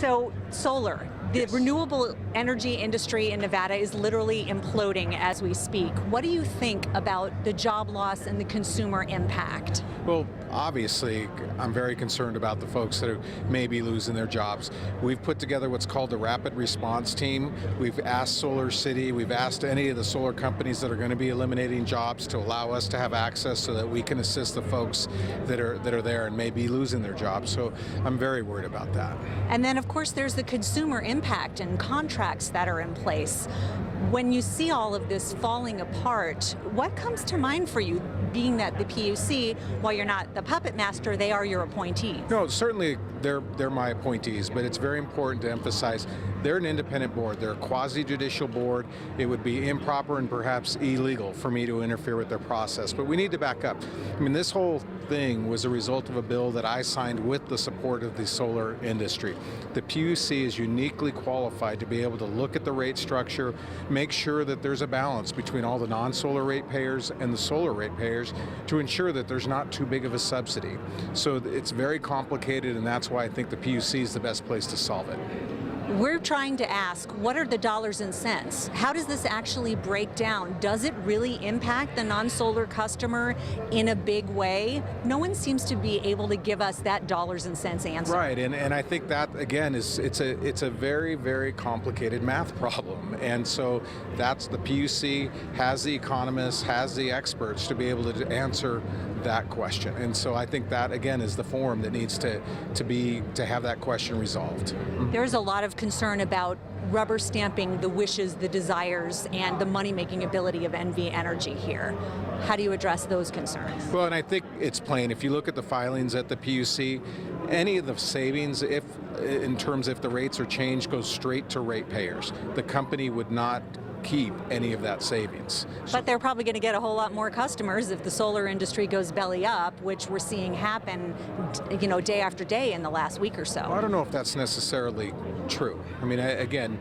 So solar, the renewable energy industry in Nevada is literally imploding as we speak. What do you think about the job loss and the consumer impact? Well, obviously, I'm very concerned about the folks that may be losing their jobs. We've put together what's called the Rapid Response Team. We've asked Solar City, we've asked any of the solar companies that are going to be eliminating jobs to allow us to have access so that we can assist the folks that are there and may be losing their jobs. So I'm very worried about that. And then, of course, there's the consumer impact and contracts that are in place. When you see all of this falling apart, what comes to mind for you, being that the PUC, while you're not the puppet master, they are your appointees? No, certainly they're my appointees, but it's very important to emphasize they're an independent board. They're a quasi-judicial board. It would be improper and perhaps illegal for me to interfere with their process, but we need to back up. I mean, this whole thing was a result of a bill that I signed with the support of the solar industry. The PUC is uniquely qualified to be able to look at the rate structure, make sure that there's a balance between all the non-solar ratepayers and the solar ratepayers to ensure that there's not too big of a subsidy. So it's very complicated, and that's why I think the PUC is the best place to solve it. We're trying to ask, what are the dollars and cents? How does this actually break down? Does it really impact the non-solar customer in a big way? No one seems to be able to give us that dollars and cents answer. Right, and I think that, again, it's a very, very complicated math problem. And so that's the PUC has the economists, has the experts to be able to answer that question. And so I think that, again, is the forum that needs to have that question resolved. There's a lot of concern about rubber stamping the wishes, the desires, and the money-making ability of NV Energy here. How do you address those concerns? Well, and I think it's plain. If you look at the filings at the PUC, any of the savings, in terms if the rates are changed, goes straight to ratepayers. The company would not keep any of that savings. But they're probably going to get a whole lot more customers if the solar industry goes belly up, which we're seeing happen, day after day in the last week or so. Well, I don't know if that's necessarily true. I mean, again,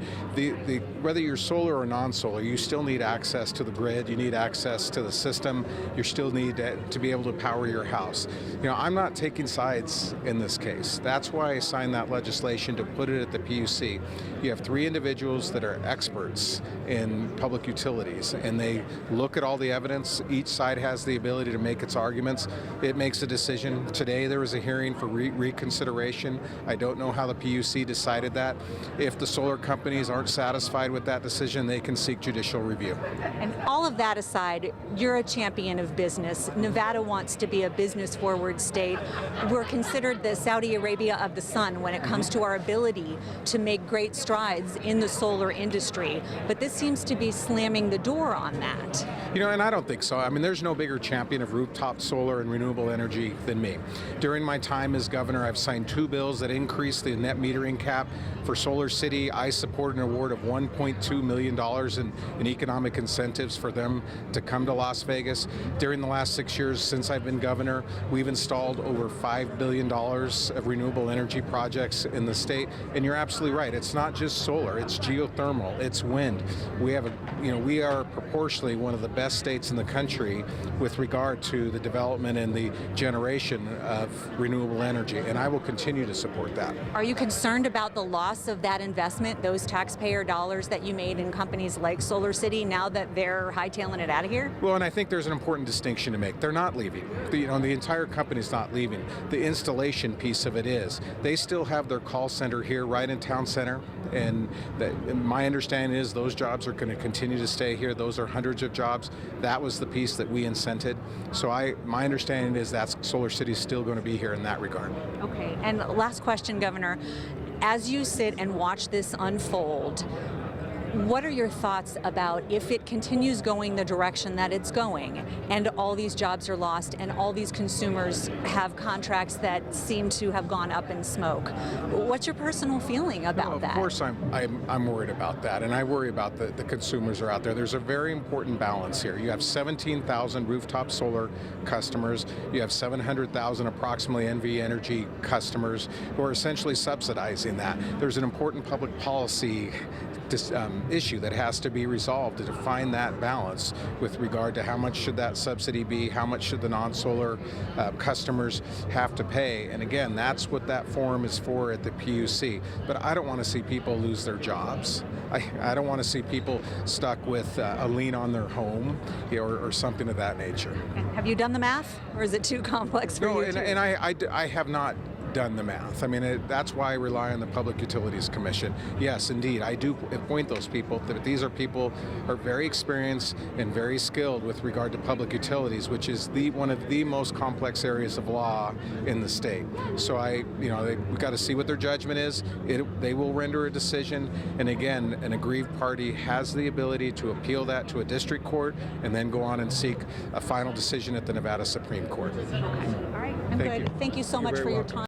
whether you're solar or non-solar, you still need access to the grid, you need access to the system, you still need to be able to power your house. I'm not taking sides in this case. That's why I signed that legislation to put it at the PUC. You have 3 individuals that are experts in public utilities, and they look at all the evidence. Each side has the ability to make its arguments. It makes a decision. Today there was a hearing for reconsideration. I don't know how the PUC decided that. If the solar companies aren't satisfied with that decision, they can seek judicial review. And all of that aside, you're a champion of business. Nevada wants to be a business-forward state. We're considered the Saudi Arabia of the sun when it comes to our ability to make great strides in the solar industry. But this seems to be slamming the door on that. And I don't think so. I mean, there's no bigger champion of rooftop solar and renewable energy than me. During my time as governor, I've signed 2 bills that increase the net metering cap. For Solar City, I support an award of $1.2 million in economic incentives for them to come to Las Vegas. During the last 6 years since I've been governor, we've installed over $5 billion of renewable energy projects in the state. And you're absolutely right. It's not just solar, it's geothermal, it's wind. We are proportionally one of the best states in the country with regard to the development and the generation of renewable energy, and I will continue to support that. Are you concerned about the loss of that investment, those taxpayer dollars that you made in companies like Solar City, now that they're hightailing it out of here? Well, and I think there's an important distinction to make. They're not leaving. The entire company's not leaving. The installation piece of it is. They still have their call center here right in town center, and my understanding is those jobs are going to continue to stay here. Those are hundreds of jobs. That was the piece that we incented. So my understanding is that Solar City is still going to be here in that regard. Okay, and last question, Governor. As you sit and watch this unfold, what are your thoughts about if it continues going the direction that it's going and all these jobs are lost and all these consumers have contracts that seem to have gone up in smoke? What's your personal feeling about that? Of course I'm worried about that, and I worry about the consumers are out there. There's a very important balance here. You have 17,000 rooftop solar customers. You have 700,000 approximately NV Energy customers who are essentially subsidizing that. There's an important public policy issue that has to be resolved to find that balance with regard to how much should that subsidy be, how much should the non-solar customers have to pay. And again, that's what that forum is for at the PUC. But I don't want to see people lose their jobs. I don't want to see people stuck with a lien on their home or something of that nature. Have you done the math, or is it too complex for No, you? and I have not done the math. I mean, that's why I rely on the Public Utilities Commission. Yes, indeed, I do appoint those people. That these are people who are very experienced and very skilled with regard to public utilities, which is one of the most complex areas of law in the state. So we've got to see what their judgment is. They will render a decision, and again, an aggrieved party has the ability to appeal that to a district court and then go on and seek a final decision at the Nevada Supreme Court. All right, I'm good. Thank you so much for your time.